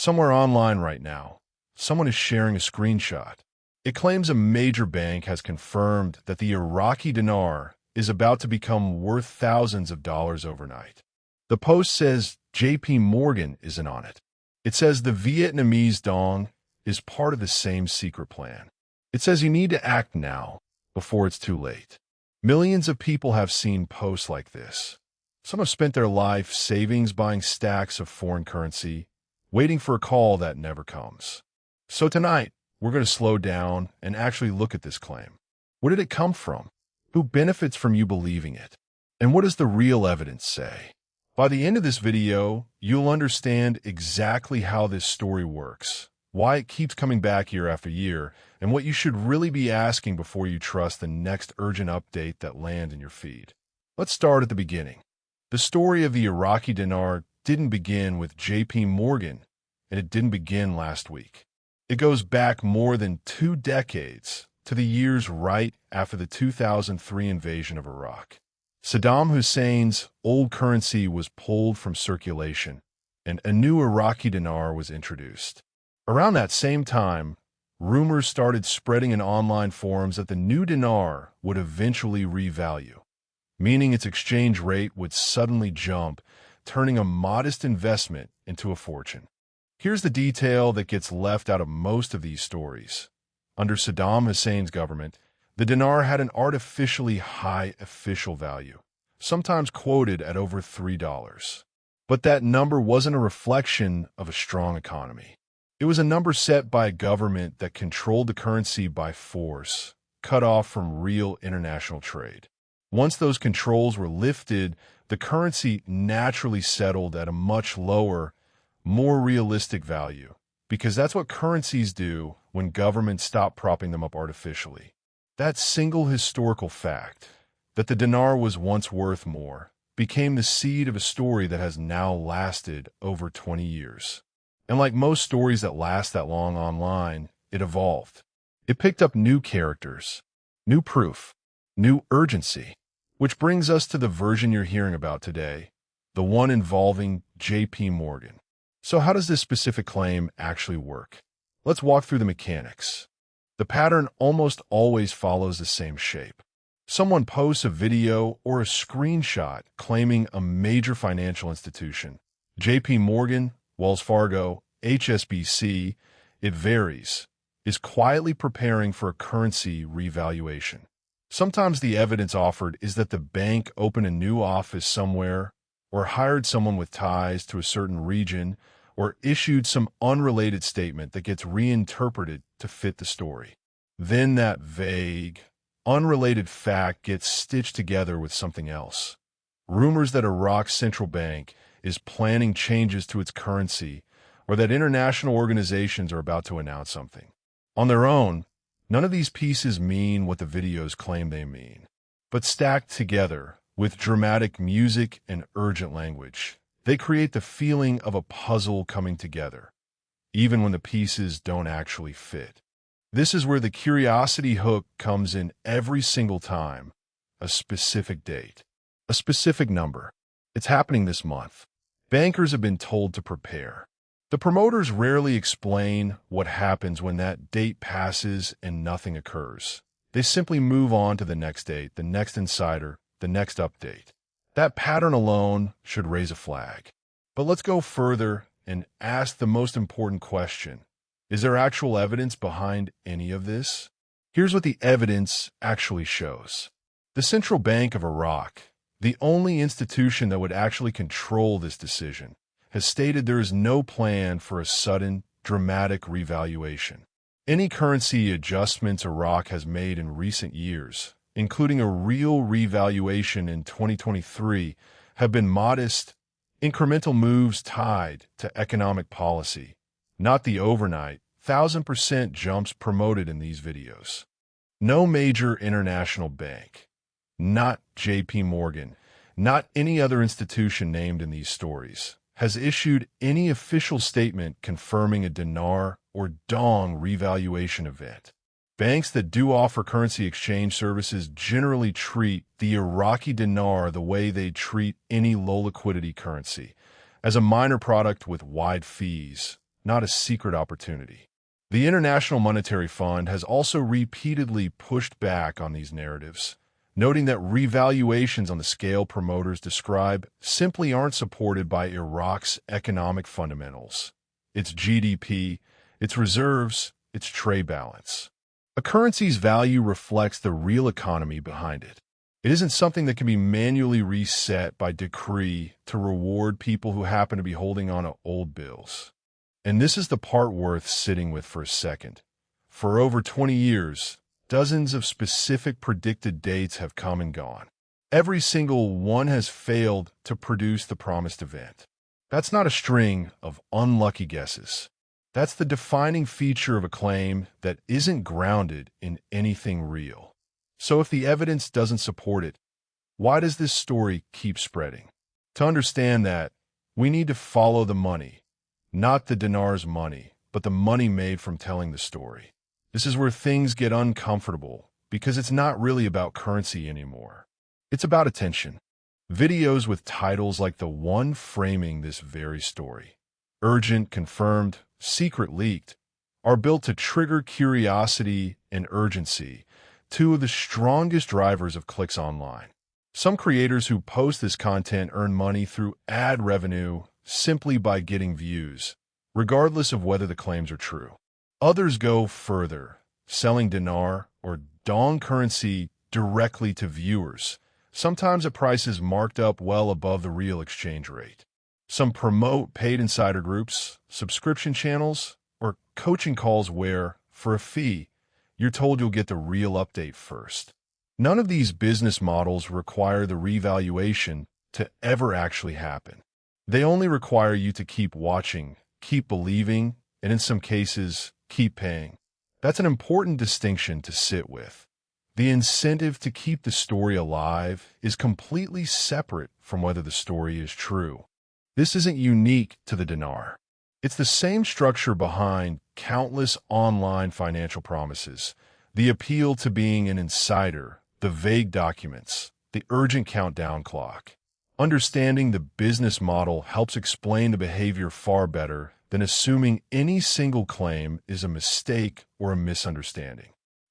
Somewhere online right now, someone is sharing a screenshot. It claims a major bank has confirmed that the Iraqi dinar is about to become worth thousands of dollars overnight. The post says JP Morgan isn't on it. It says the Vietnamese dong is part of the same secret plan. It says you need to act now, before it's too late. Millions of people have seen posts like this. Some have spent their life savings buying stacks of foreign currency, waiting for a call that never comes. So tonight, we're going to slow down and actually look at this claim. Where did it come from? Who benefits from you believing it? And what does the real evidence say? By the end of this video, you'll understand exactly how this story works, why it keeps coming back year after year, and what you should really be asking before you trust the next urgent update that lands in your feed. Let's start at the beginning. The story of the Iraqi dinar didn't begin with JP Morgan, and it didn't begin last week. It goes back more than 2 decades to the years right after the 2003 invasion of Iraq. Saddam Hussein's old currency was pulled from circulation, and a new Iraqi dinar was introduced. Around that same time, rumors started spreading in online forums that the new dinar would eventually revalue, meaning its exchange rate would suddenly jump, turning a modest investment into a fortune. Here's the detail that gets left out of most of these stories. Under Saddam Hussein's government, the dinar had an artificially high official value, sometimes quoted at over $3. But that number wasn't a reflection of a strong economy. It was a number set by a government that controlled the currency by force, cut off from real international trade. Once those controls were lifted, the currency naturally settled at a much lower, more realistic value, because that's what currencies do when governments stop propping them up artificially. That single historical fact, that the dinar was once worth more, became the seed of a story that has now lasted over 20 years. And like most stories that last that long online, it evolved. It picked up new characters, new proof, new urgency. Which brings us to the version you're hearing about today, the one involving JP Morgan. So how does this specific claim actually work? Let's walk through the mechanics. The pattern almost always follows the same shape. Someone posts a video or a screenshot claiming a major financial institution, JP Morgan, Wells Fargo, HSBC, it varies, is quietly preparing for a currency revaluation. Sometimes the evidence offered is that the bank opened a new office somewhere, or hired someone with ties to a certain region, or issued some unrelated statement that gets reinterpreted to fit the story. Then that vague, unrelated fact gets stitched together with something else. Rumors that Iraq's central bank is planning changes to its currency, or that international organizations are about to announce something. On their own, none of these pieces mean what the videos claim they mean. But stacked together, with dramatic music and urgent language, they create the feeling of a puzzle coming together, even when the pieces don't actually fit. This is where the curiosity hook comes in every single time. A specific date, a specific number. It's happening this month. Bankers have been told to prepare. The promoters rarely explain what happens when that date passes and nothing occurs. They simply move on to the next date, the next insider, the next update. That pattern alone should raise a flag. But let's go further and ask the most important question. Is there actual evidence behind any of this? Here's what the evidence actually shows. The Central Bank of Iraq, the only institution that would actually control this decision, has stated there is no plan for a sudden, dramatic revaluation. Any currency adjustments Iraq has made in recent years, including a real revaluation in 2023, have been modest, incremental moves tied to economic policy, not the overnight, 1,000% jumps promoted in these videos. No major international bank, not JP Morgan, not any other institution named in these stories, has issued any official statement confirming a dinar or dong revaluation event. Banks that do offer currency exchange services generally treat the Iraqi dinar the way they treat any low-liquidity currency, as a minor product with wide fees, not a secret opportunity. The International Monetary Fund has also repeatedly pushed back on these narratives, noting that revaluations on the scale promoters describe simply aren't supported by Iraq's economic fundamentals, its GDP, its reserves, its trade balance. A currency's value reflects the real economy behind it. It isn't something that can be manually reset by decree to reward people who happen to be holding on to old bills. And this is the part worth sitting with for a second. For over 20 years, dozens of specific predicted dates have come and gone. Every single one has failed to produce the promised event. That's not a string of unlucky guesses. That's the defining feature of a claim that isn't grounded in anything real. So if the evidence doesn't support it, why does this story keep spreading? To understand that, we need to follow the money. Not the dinar's money, but the money made from telling the story. This is where things get uncomfortable, because it's not really about currency anymore. It's about attention. Videos with titles like the one framing this very story, urgent, confirmed, secret, leaked, are built to trigger curiosity and urgency, two of the strongest drivers of clicks online. Some creators who post this content earn money through ad revenue simply by getting views, regardless of whether the claims are true. Others go further, selling dinar or dong currency directly to viewers, sometimes at prices marked up well above the real exchange rate. Some promote paid insider groups, subscription channels, or coaching calls where, for a fee, you're told you'll get the real update first. None of these business models require the revaluation to ever actually happen. They only require you to keep watching, keep believing, and in some cases, keep paying. That's an important distinction to sit with. The incentive to keep the story alive is completely separate from whether the story is true. This isn't unique to the dinar. It's the same structure behind countless online financial promises, the appeal to being an insider, the vague documents, the urgent countdown clock. Understanding the business model helps explain the behavior far better than assuming any single claim is a mistake or a misunderstanding.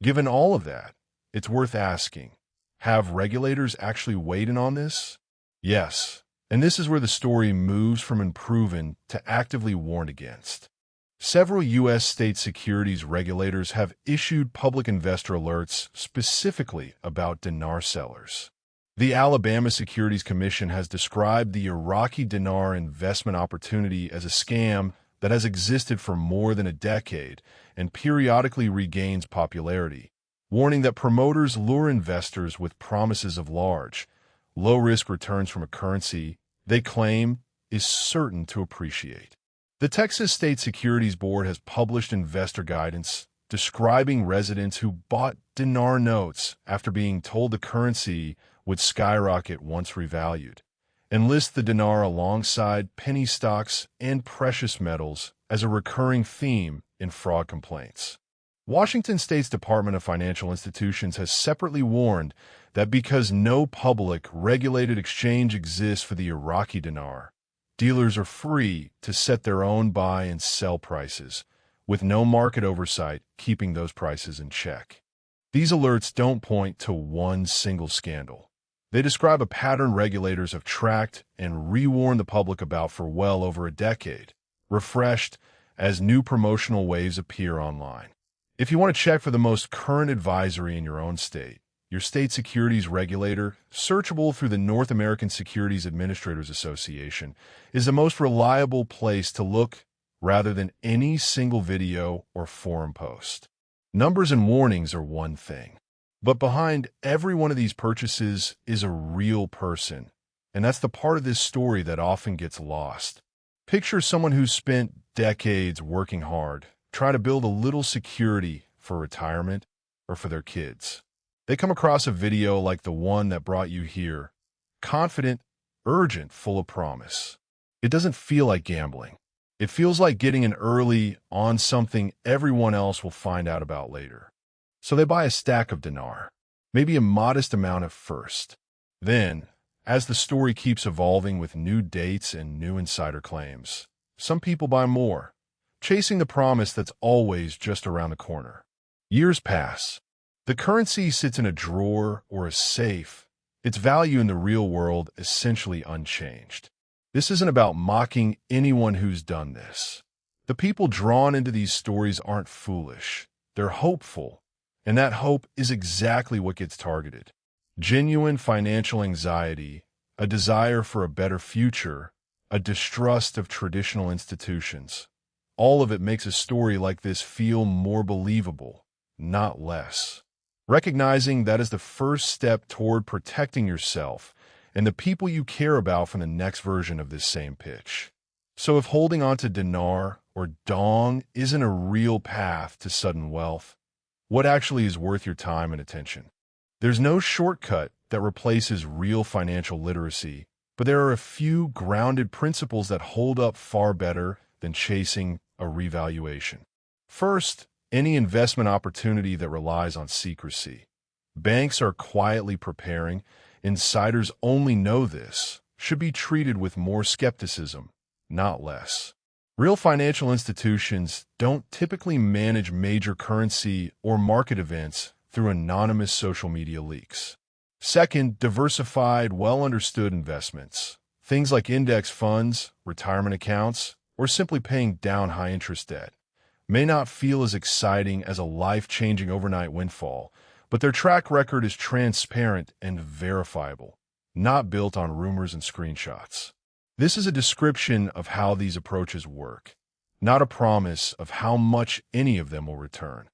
Given all of that, it's worth asking, have regulators actually weighed in on this? Yes, and this is where the story moves from unproven to actively warned against. Several U.S. state securities regulators have issued public investor alerts specifically about dinar sellers. The Alabama Securities Commission has described the Iraqi dinar investment opportunity as a scam that has existed for more than a decade and periodically regains popularity, warning that promoters lure investors with promises of large, low-risk returns from a currency they claim is certain to appreciate. The Texas State Securities Board has published investor guidance describing residents who bought dinar notes after being told the currency would skyrocket once revalued, and list the dinar alongside penny stocks and precious metals as a recurring theme in fraud complaints. Washington State's Department of Financial Institutions has separately warned that because no public regulated exchange exists for the Iraqi dinar, dealers are free to set their own buy and sell prices, with no market oversight keeping those prices in check. These alerts don't point to one single scandal. They describe a pattern regulators have tracked and rewarned the public about for well over a decade, refreshed as new promotional waves appear online. If you want to check for the most current advisory in your own state, your state securities regulator, searchable through the North American Securities Administrators Association, is the most reliable place to look rather than any single video or forum post. Numbers and warnings are one thing, but behind every one of these purchases is a real person, and that's the part of this story that often gets lost. Picture someone who's spent decades working hard, trying to build a little security for retirement or for their kids. They come across a video like the one that brought you here, confident, urgent, full of promise. It doesn't feel like gambling. It feels like getting an early on something everyone else will find out about later. So they buy a stack of dinar, maybe a modest amount at first. Then, as the story keeps evolving with new dates and new insider claims, some people buy more, chasing the promise that's always just around the corner. Years pass. The currency sits in a drawer or a safe, its value in the real world essentially unchanged. This isn't about mocking anyone who's done this. The people drawn into these stories aren't foolish. They're hopeful, and that hope is exactly what gets targeted. Genuine financial anxiety, a desire for a better future, a distrust of traditional institutions. All of it makes a story like this feel more believable, not less. Recognizing that is the first step toward protecting yourself and the people you care about from the next version of this same pitch. So if holding on to dinar or dong isn't a real path to sudden wealth, what actually is worth your time and attention? There's no shortcut that replaces real financial literacy, but there are a few grounded principles that hold up far better than chasing a revaluation. First, any investment opportunity that relies on secrecy. Banks are quietly preparing, insiders only know this, should be treated with more skepticism, not less. Real financial institutions don't typically manage major currency or market events through anonymous social media leaks. Second, diversified, well-understood investments. Things like index funds, retirement accounts, or simply paying down high-interest debt may not feel as exciting as a life-changing overnight windfall, but their track record is transparent and verifiable, not built on rumors and screenshots. This is a description of how these approaches work, not a promise of how much any of them will return.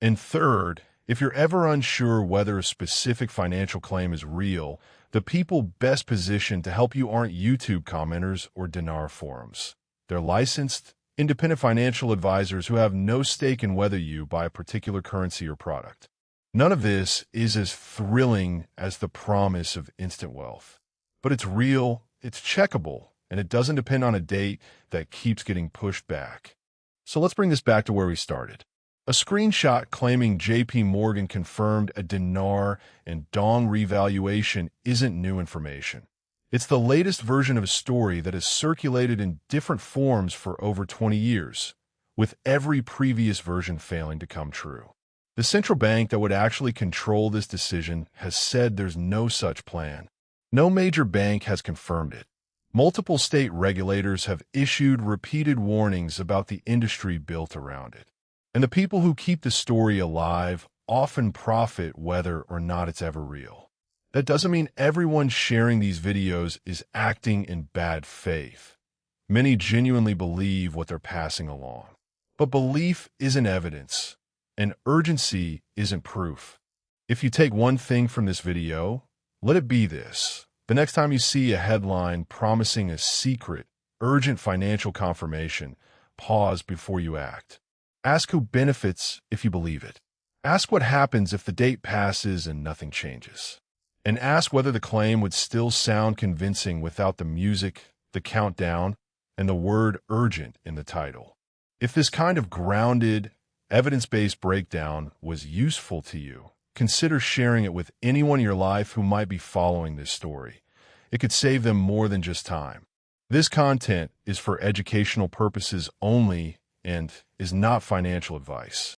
And third, if you're ever unsure whether a specific financial claim is real, the people best positioned to help you aren't YouTube commenters or dinar forums. They're licensed, independent financial advisors who have no stake in whether you buy a particular currency or product. None of this is as thrilling as the promise of instant wealth. But it's real, it's checkable, and it doesn't depend on a date that keeps getting pushed back. So let's bring this back to where we started. A screenshot claiming JP Morgan confirmed a dinar and dong revaluation isn't new information. It's the latest version of a story that has circulated in different forms for over 20 years, with every previous version failing to come true. The central bank that would actually control this decision has said there's no such plan. No major bank has confirmed it. Multiple state regulators have issued repeated warnings about the industry built around it. And the people who keep the story alive often profit whether or not it's ever real. That doesn't mean everyone sharing these videos is acting in bad faith. Many genuinely believe what they're passing along. But belief isn't evidence, and urgency isn't proof. If you take one thing from this video, let it be this. The next time you see a headline promising a secret, urgent financial confirmation, pause before you act. Ask who benefits if you believe it. Ask what happens if the date passes and nothing changes. And ask whether the claim would still sound convincing without the music, the countdown, and the word urgent in the title. If this kind of grounded, evidence-based breakdown was useful to you, consider sharing it with anyone in your life who might be following this story. It could save them more than just time. This content is for educational purposes only and is not financial advice.